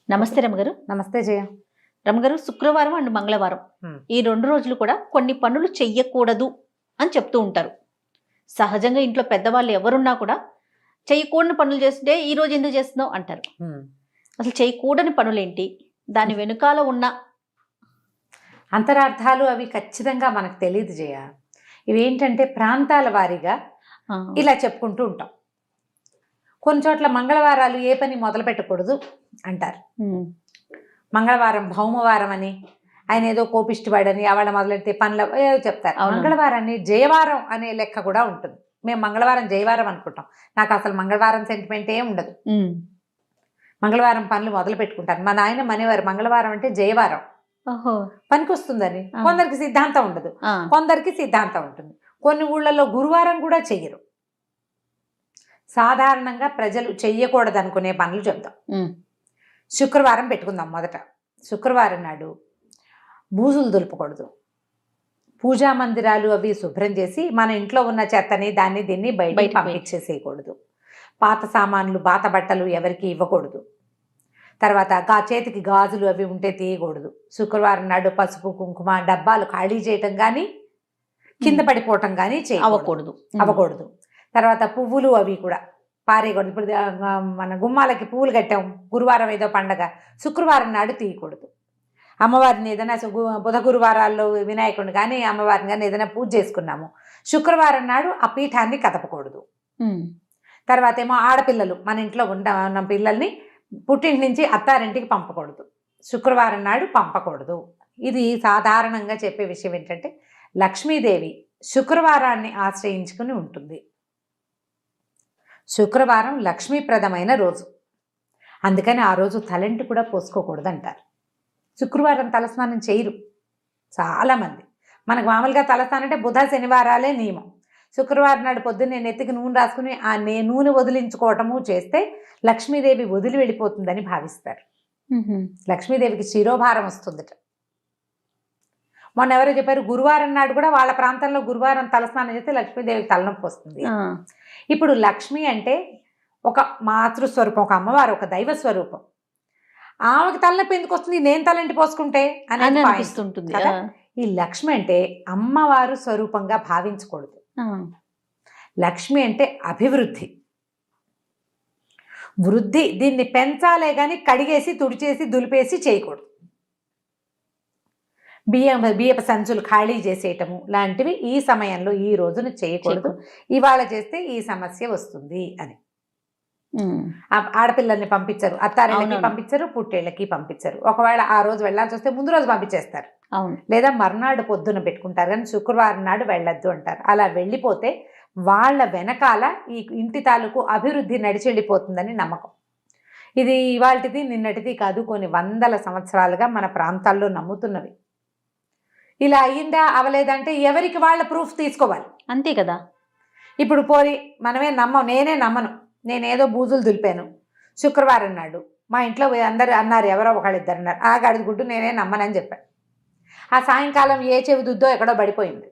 నమస్తే రమగారు. నమస్తే జయ. రమగారు, శుక్రవారం అండ్ మంగళవారం ఈ 2 రోజులు కూడా కొన్ని పనులు చెయ్యకూడదు అని చెప్తూ ఉంటారు. సహజంగా ఇంట్లో పెద్దవాళ్ళు ఎవరున్నా కూడా చేయకూడని పనులు చేస్తుంటే ఈ రోజు ఎందుకు చేస్తున్నావు అంటారు. అసలు చేయకూడని పనులేంటి, దాని వెనుకాల ఉన్న అంతరార్థాలు అవి ఖచ్చితంగా మనకు తెలియదు జయ. ఇవేంటంటే ప్రాంతాల వారీగా ఇలా చెప్పుకుంటూ ఉంటాం. కొన్ని చోట్ల మంగళవారాలు ఏ పని మొదలు పెట్టకూడదు అంటారు. మంగళవారం భౌమవారం అని, ఆయన ఏదో కోపిష్టివాడని ఆవిడ మొదలెడితే పనులు ఏదో చెప్తారు. మంగళవారాన్ని జయవారం అనే లెక్క కూడా ఉంటుంది. మేము మంగళవారం జయవారం అనుకుంటాం. నాకు అసలు మంగళవారం సెంటిమెంట్ ఏం ఉండదు. మంగళవారం పనులు మొదలు పెట్టుకుంటాను. మా నాయన మనేవారు మంగళవారం అంటే జయవారం పనికి వస్తుందని. కొందరికి సిద్ధాంతం ఉండదు, కొందరికి సిద్ధాంతం ఉంటుంది. కొన్ని ఊళ్ళల్లో గురువారం కూడా చెయ్యరు. సాధారణంగా ప్రజలు చెయ్యకూడదు అనుకునే పనులు చెప్తాం. శుక్రవారం పెట్టుకుందాం. మొదట శుక్రవారం నాడు బూజులు దులుపకూడదు. పూజా మందిరాలు అవి శుభ్రం చేసి మన ఇంట్లో ఉన్న చెత్తని దీన్ని బయట పంపించేసేయకూడదు. పాత సామాన్లు పాత బట్టలు ఎవరికి ఇవ్వకూడదు. తర్వాత చేతికి గాజులు అవి ఉంటే తీయకూడదు. శుక్రవారం నాడు పసుపు కుంకుమ డబ్బాలు ఖాళీ చేయటం కానీ కింద పడిపోవటం కానీ అవ్వకూడదు. తర్వాత పువ్వులు అవి కూడా పారేయకూడదు. ఇప్పుడు మన గుమ్మాలకి పువ్వులు కట్టాం, గురువారం ఏదో పండగ, శుక్రవారం నాడు తీయకూడదు. అమ్మవారిని ఏదైనా బుధ గురువారాల్లో వినాయకుడిని కానీ అమ్మవారిని కానీ ఏదైనా పూజ చేసుకున్నాము, శుక్రవారం నాడు ఆ పీఠాన్ని కదపకూడదు. తర్వాత ఏమో ఆడపిల్లలు మన ఇంట్లో ఉన్న పిల్లల్ని పుట్టింటి నుంచి అత్తారింటికి పంపకూడదు. శుక్రవారం నాడు పంపకూడదు. ఇది సాధారణంగా చెప్పే విషయం ఏంటంటే లక్ష్మీదేవి శుక్రవారాన్ని ఆశ్రయించుకుని ఉంటుంది. శుక్రవారం లక్ష్మీప్రదమైన రోజు, అందుకని ఆ రోజు తలంటి కూడా పోసుకోకూడదు అంటారు. శుక్రవారం తలస్నానం చేయరు చాలామంది. మనకు మామూలుగా తలస్నానం అంటే బుధ శనివారాలే నియమం. శుక్రవారం నాడు పొద్దున్నే నెత్తికి నూనె రాసుకుని ఆ నూనె వదిలించుకోవటము చేస్తే లక్ష్మీదేవి వదిలి వెళ్ళిపోతుందని భావిస్తారు. లక్ష్మీదేవికి శిరోభారం వస్తుందట. మొన్న ఎవరో చెప్పారు గురువారం నాడు కూడా వాళ్ళ ప్రాంతంలో గురువారం తలస్నానం చేస్తే లక్ష్మీదేవికి తలనొప్పి వస్తుంది. ఇప్పుడు లక్ష్మి అంటే ఒక మాతృస్వరూపం, ఒక అమ్మవారు, ఒక దైవ స్వరూపం. ఆమెకు తలనొప్పి ఎందుకు వస్తుంది నేను తలంటి పోసుకుంటే అని అనిపిస్తుంటుంది కదా. ఈ లక్ష్మి అంటే అమ్మవారు స్వరూపంగా భావించకూడదు. లక్ష్మి అంటే అభివృద్ధి, వృద్ధి. దీన్ని పెంచాలే కానీ కడిగేసి తుడిచేసి దులిపేసి చేయకూడదు. బియ్యపు సంచులు ఖాళీ చేసేయటము లాంటివి ఈ సమయంలో ఈ రోజున చేయకూడదు. ఇవాళ చేస్తే ఈ సమస్య వస్తుంది అని. ఆడపిల్లల్ని పంపించరు, అత్తారేళ్ళకి పంపించరు, పుట్టేళ్ళకి పంపించరు. ఒకవేళ ఆ రోజు వెళ్ళాల్సి వస్తే ముందు రోజు పంపించేస్తారు, లేదా మర్నాడు పొద్దున పెట్టుకుంటారు. కానీ శుక్రవారం నాడు వెళ్ళొద్దు అంటారు. అలా వెళ్ళిపోతే వాళ్ళ వెనకాల ఈ ఇంటి తాలూకు అభివృద్ధి నడిచెళ్ళిపోతుందని నమ్మకం. ఇది ఇవాళటిది నిన్నటిది కాదు, కొన్ని వందల సంవత్సరాలుగా మన ప్రాంతాల్లో నమ్ముతున్నవి. ఇలా అయ్యిందా అవలేదంటే ఎవరికి వాళ్ళ ప్రూఫ్ తీసుకోవాలి, అంతే కదా. ఇప్పుడు పోరి మనమే నేనే నమ్మను, నేనేదో బూజులు దులిపాను శుక్రవారం నాడు, మా ఇంట్లో అందరు అన్నారు, ఎవరో ఒకళ్ళిద్దరు అన్నారు, ఆ గడిది గుడ్డు నేనే నమ్మనని చెప్పాను. ఆ సాయంకాలం ఏ చెవి దుద్దో ఎక్కడో పడిపోయింది,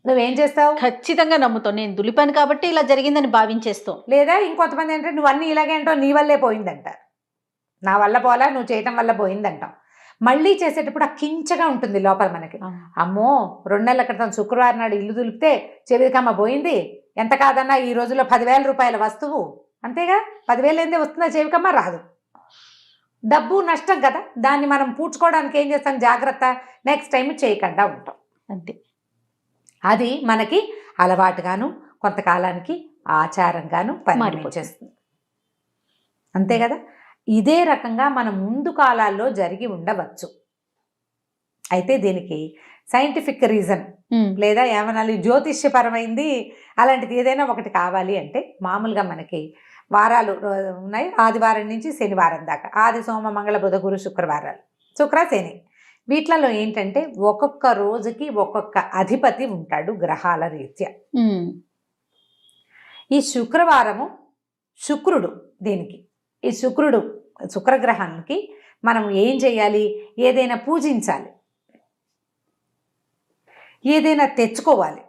నువ్వేం చేస్తావు? ఖచ్చితంగా నమ్ముతావు, నేను దులిపాను కాబట్టి ఇలా జరిగిందని భావించేస్తావు. లేదా ఇంకొంతమంది ఏంటంటే నువ్వు అన్నీ ఇలాగేంటో నీ వల్లే పోయిందంటారు. నా వల్ల పోలా, నువ్వు చేయటం వల్ల పోయిందంటాం. మళ్ళీ చేసేటప్పుడు ఆ కించగా ఉంటుంది లోపల మనకి. అమ్మో 2 నెలల క్రితం శుక్రవారం నాడు ఇల్లు దులిపితే చెవికమ్మ పోయింది, ఎంత కాదన్నా ఈ రోజుల్లో 10,000 రూపాయల వస్తువు, అంతేగా 10,000 ఏందే వస్తుందా చెవికమ్మ? రాదు. డబ్బు నష్టం కదా, దాన్ని మనం పూడ్చుకోవడానికి ఏం చేస్తాం, జాగ్రత్త, నెక్స్ట్ టైం చేయకుండా ఉంటాం, అంతే. అది మనకి అలవాటుగాను కొంతకాలానికి ఆచారంగాను పరిణమించేస్తుంది, అంతే కదా. ఇదే రకంగా మన ముందు కాలాల్లో జరిగి ఉండవచ్చు. అయితే దీనికి సైంటిఫిక్ రీజన్ లేదా ఏమనాలి, జ్యోతిష్యపరమైంది అలాంటిది ఏదైనా ఒకటి కావాలి అంటే మామూలుగా మనకి వారాలు ఉన్నాయి, ఆదివారం నుంచి శనివారం దాకా. ఆది సోమ మంగళ బుధ గురు శుక్రవారాలు, శుక్ర శని. వీటిలలో ఏంటంటే ఒక్కొక్క రోజుకి ఒక్కొక్క అధిపతి ఉంటాడు గ్రహాల రీత్యా. ఈ శుక్రవారము శుక్రుడు, దీనికి ఈ శుక్రగ్రహానికి మనం ఏం చేయాలి, ఏదైనా పూజించాలి, ఏదైనా తెచ్చుకోవాలి.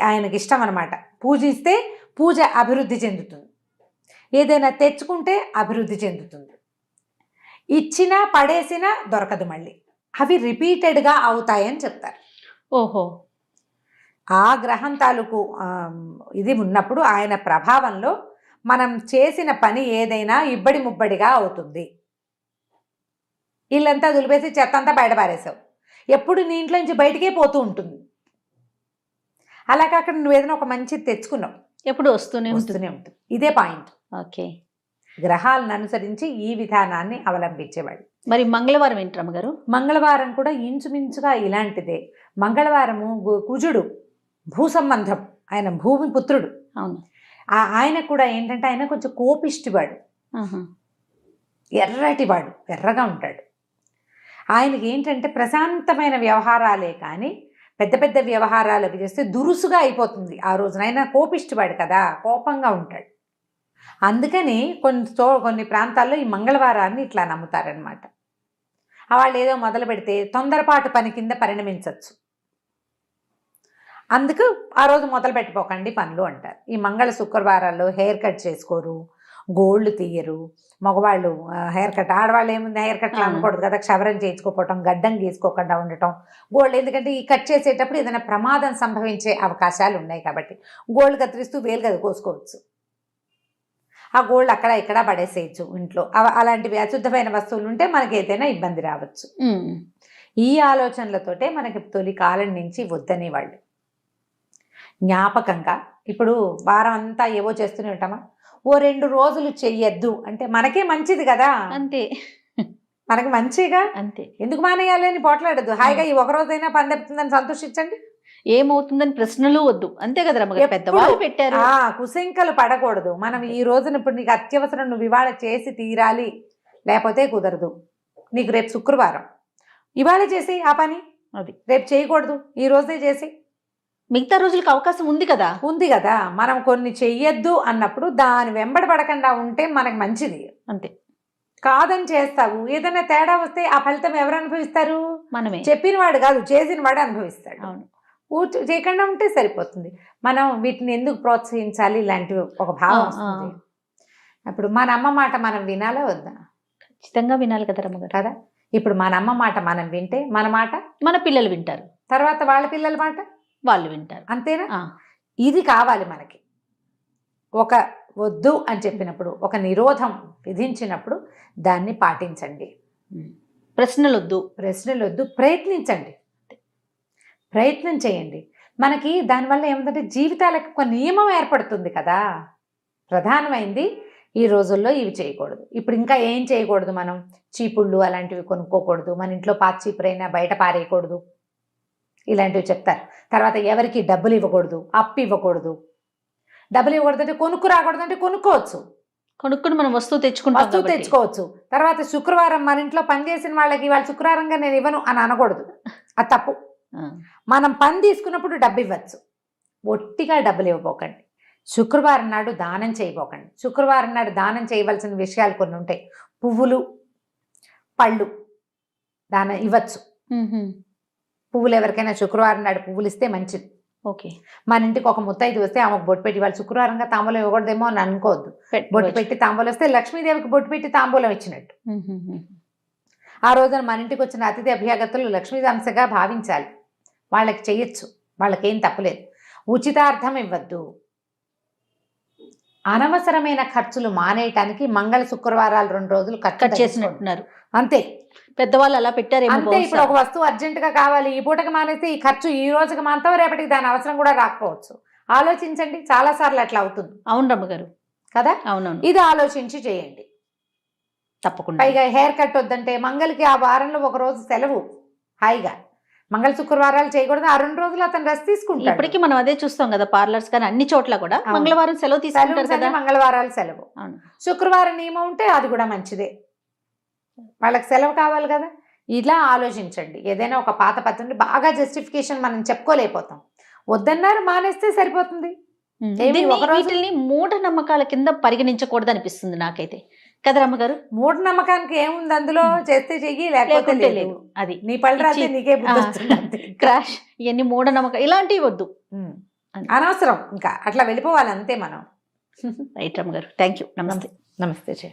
ఆయనకి ఇష్టం అన్నమాట. పూజిస్తే పూజ అభివృద్ధి చెందుతుంది, ఏదైనా తెచ్చుకుంటే అభివృద్ధి చెందుతుంది. ఇచ్చినా పడేసినా దొరకదు మళ్ళీ. అవి రిపీటెడ్గా అవుతాయని చెప్తారు. ఓహో. ఆ గ్రహం తాలూకు ఇది ఉన్నప్పుడు ఆయన ప్రభావంలో మనం చేసిన పని ఏదైనా ఇబ్బడి ముబ్బడిగా అవుతుంది. ఇల్లంతా దులిపేసి చెత్త అంతా బయట పారేసావు, ఎప్పుడు నీ ఇంట్లో నుంచి బయటికే పోతూ ఉంటుంది. అలా కాకుండా నువ్వు ఏదైనా ఒక మంచిది తెచ్చుకున్నావు, ఎప్పుడు వస్తూనే ఉంటుంది. ఇదే పాయింట్. ఓకే. గ్రహాలను అనుసరించి ఈ విధానాన్ని అవలంబించేవాడు. మరి మంగళవారం ఏంటి రమ్మగారు? మంగళవారం కూడా ఇంచుమించుగా ఇలాంటిదే. మంగళవారము కుజుడు భూ సంబంధం, ఆయన భూమి పుత్రుడు. అవును. ఆయన కూడా ఏంటంటే ఆయన కొంచెం కోపిష్టివాడు, ఎర్రటివాడు, ఎర్రగా ఉంటాడు. ఆయనకి ఏంటంటే ప్రశాంతమైన వ్యవహారాలే కానీ పెద్ద పెద్ద వ్యవహారాలు అవి చేస్తే దురుసుగా అయిపోతుంది ఆ రోజున. ఆయన కోపిష్టివాడు కదా, కోపంగా ఉంటాడు. అందుకని కొన్ని ప్రాంతాల్లో ఈ మంగళవారాన్ని ఇట్లా నమ్ముతారనమాట. వాళ్ళు ఏదో మొదలు పెడితే తొందరపాటు పని కింద పరిణమించవచ్చు. అందుకు ఆ రోజు మొదలు పెట్టిపోకండి పనులు అంటారు. ఈ మంగళ శుక్రవారాల్లో హెయిర్ కట్ చేసుకోరు, గోళ్ళు తీయరు. మగవాళ్ళు హెయిర్ కట్, ఆడవాళ్ళు ఏముంది హెయిర్ కట్లు అనకూడదు కదా, క్షవరం చేయించుకోవటం, గడ్డం గీసుకోకుండా ఉండటం. గోల్డ్ ఎందుకంటే ఈ కట్ చేసేటప్పుడు ఏదైనా ప్రమాదం సంభవించే అవకాశాలు ఉన్నాయి కాబట్టి గోల్డ్ కత్తిరిస్తూ వేలు కదా కోసుకోవచ్చు. ఆ గోల్డ్ అక్కడ ఇక్కడ పడేసేయచ్చు ఇంట్లో. అలాంటివి అశుద్ధమైన వస్తువులు ఉంటే మనకి ఏదైనా ఇబ్బంది రావచ్చు. ఈ ఆలోచనలతోటే మనకి తొలి కాలం నుంచి వద్దని వాళ్ళు జ్ఞాపకంగా. ఇప్పుడు వారం అంతా ఏవో చేస్తూనే ఉంటామా, ఓ 2 రోజులు చెయ్యొద్దు అంటే మనకే మంచిది కదా, అంతే. మనకి మంచిగా, అంతే. ఎందుకు మానేయాలి అని పోట్లాడద్దు. హాయిగా ఈ ఒక రోజైనా పని తప్పుతుందని సంతోషించండి. ఏమవుతుందని ప్రశ్నలు వద్దు, అంతే కదా రమ్మగారు, పెద్దవాళ్ళు పెట్టారు. కుశంకలు పడకూడదు. మనం ఈ రోజున ఇప్పుడు నీకు అత్యవసరం, నువ్వు ఇవాళ చేసి తీరాలి, లేకపోతే కుదరదు. నీకు రేపు శుక్రవారం, ఇవాళ చేసి ఆ పని, అది రేపు చేయకూడదు, ఈ రోజే చేసి మిగతా రోజులకు అవకాశం ఉంది కదా. మనం కొన్ని చెయ్యొద్దు అన్నప్పుడు దాని వెంబడి పడకుండా ఉంటే మనకు మంచిది. అంతే. కాదని చేస్తావు, ఏదైనా తేడా వస్తే ఆ ఫలితం ఎవరు అనుభవిస్తారు? మనమే. చెప్పిన వాడు కాదు, చేసిన వాడు అనుభవిస్తాడు. అవును. చేయకుండా ఉంటే సరిపోతుంది. మనం వీటిని ఎందుకు ప్రోత్సహించాలి, ఇలాంటివి ఒక భావం వస్తుంది. అప్పుడు మన అమ్మ మాట మనం వినాలా వద్దా? ఖచ్చితంగా వినాలి కదా రమ్మగారు. కదా. ఇప్పుడు మన అమ్మ మాట మనం వింటే మన మాట మన పిల్లలు వింటారు, తర్వాత వాళ్ళ పిల్లల మాట వాళ్ళు వింటారు. అంతేనా? ఇది కావాలి మనకి. ఒక వద్దు అని చెప్పినప్పుడు, ఒక నిరోధం విధించినప్పుడు దాన్ని పాటించండి. ప్రశ్నలు వద్దు, ప్రయత్నించండి, ప్రయత్నం చేయండి. మనకి దానివల్ల ఏమిటంటే జీవితాలకు ఒక నియమం ఏర్పడుతుంది కదా. ప్రధానమైంది ఈ రోజుల్లో ఇవి చేయకూడదు. ఇప్పుడు ఇంకా ఏం చేయకూడదు, మనం చీపుళ్ళు అలాంటివి కొనుక్కోకూడదు, మన ఇంట్లో పాత చీపురైనా బయట పారేయకూడదు, ఇలాంటివి చెప్తారు. తర్వాత ఎవరికి డబ్బులు ఇవ్వకూడదు, అప్పు ఇవ్వకూడదు. డబ్బులు ఇవ్వకూడదు అంటే కొనుక్కు రాకూడదు అంటే కొనుక్కోవచ్చు, కొనుక్కుని మనం వస్తువు తెచ్చుకోవచ్చు. తర్వాత శుక్రవారం మన ఇంట్లో పనిచేసిన వాళ్ళకి వాళ్ళు శుక్రవారంగా నేను ఇవ్వను అని అనకూడదు, అది తప్పు. మనం పని తీసుకున్నప్పుడు డబ్బు ఇవ్వచ్చు, ఒట్టిగా డబ్బులు ఇవ్వబోకండి. శుక్రవారం నాడు దానం చేయబోకండి. శుక్రవారం నాడు దానం చేయవలసిన విషయాలు కొన్ని ఉంటాయి. పువ్వులు, పళ్ళు దానం ఇవ్వచ్చు. పువ్వులు ఎవరికైనా శుక్రవారం నాడు పువ్వులు ఇస్తే మంచిది. ఓకే. మన ఇంటికి ఒక ముత్తైదు వస్తే ఆమెకు బొట్టు పెట్టి, వాళ్ళు శుక్రవారంగా తాంబూలం ఇవ్వకూడదేమో అని అనుకోవద్దు. బొట్టు పెట్టి తాంబూలం వస్తే లక్ష్మీదేవికి బొట్టు పెట్టి తాంబూలం ఇచ్చినట్టు. ఆ రోజున మన ఇంటికి వచ్చిన అతిథి అభ్యాగతులు లక్ష్మీ అంశగా భావించాలి. వాళ్ళకి చెయ్యొచ్చు, వాళ్ళకేం తప్పులేదు. ఉచితార్థం ఇవ్వద్దు. అనవసరమైన ఖర్చులు మానేయటానికి మంగళ శుక్రవారాలు 2 రోజులు కట్ చేసినట్టున్నారు. అంతే, పెద్దవాళ్ళు అలా పెట్టారు. అంతే. ఇప్పుడు ఒక వస్తువు అర్జెంటుగా కావాలి, ఈ పూటకి మానేస్తే ఈ ఖర్చు ఈ రోజుకి మాంతావు, రేపటికి దాని అవసరం కూడా రాకపోవచ్చు. ఆలోచించండి, చాలా సార్లు అట్లా అవుతుంది. అవును రమ్మగారు కదా. అవునవును. ఇది ఆలోచించి చేయండి తప్పకుండా. పైగా హెయిర్ కట్ వద్దంటే మంగళకి ఆ వారంలో ఒక రోజు సెలవు, హాయిగా మంగళ శుక్రవారాలు చేయకూడదు. ఆ 2 రోజులు అతను రెస్ట్ తీసుకుంటాడు. ఇప్పటికీ మనం అదే చూస్తాం కదా, పార్లర్స్ కానీ అన్ని చోట్ల కూడా మంగళవారం సెలవు తీసుకుంటారు కదా. మంగళవారాలు సెలవు. శుక్రవారం నియమం ఉంటే అది కూడా మంచిదే, వాళ్ళకి సెలవు కావాలి కదా. ఇలా ఆలోచించండి. ఏదైనా ఒక పాత పద్ధతిని బాగా జస్టిఫికేషన్ మనం చెప్పుకోలేకపోతాం, వద్దన్నారు మానేస్తే సరిపోతుంది. వీటిని మూఢనమ్మకాల కింద పరిగణించకూడదు అనిపిస్తుంది నాకైతే కదా రమ్మగారు. మూఢనమ్మకానికి ఏముంది అందులో, చేస్తే చెయ్యి లేకపోతే లేదు. అది నీ పళ్ళు రాస్తే నీకే క్రాష్, ఇవన్నీ మూఢనమ్మకాలు ఇలాంటివి వద్దు, అనవసరం. ఇంకా అట్లా వెళ్ళిపోవాలి అంతే మనం. రైట్ రమ్మగారు, థ్యాంక్ యూ. నమస్తే. నమస్తే.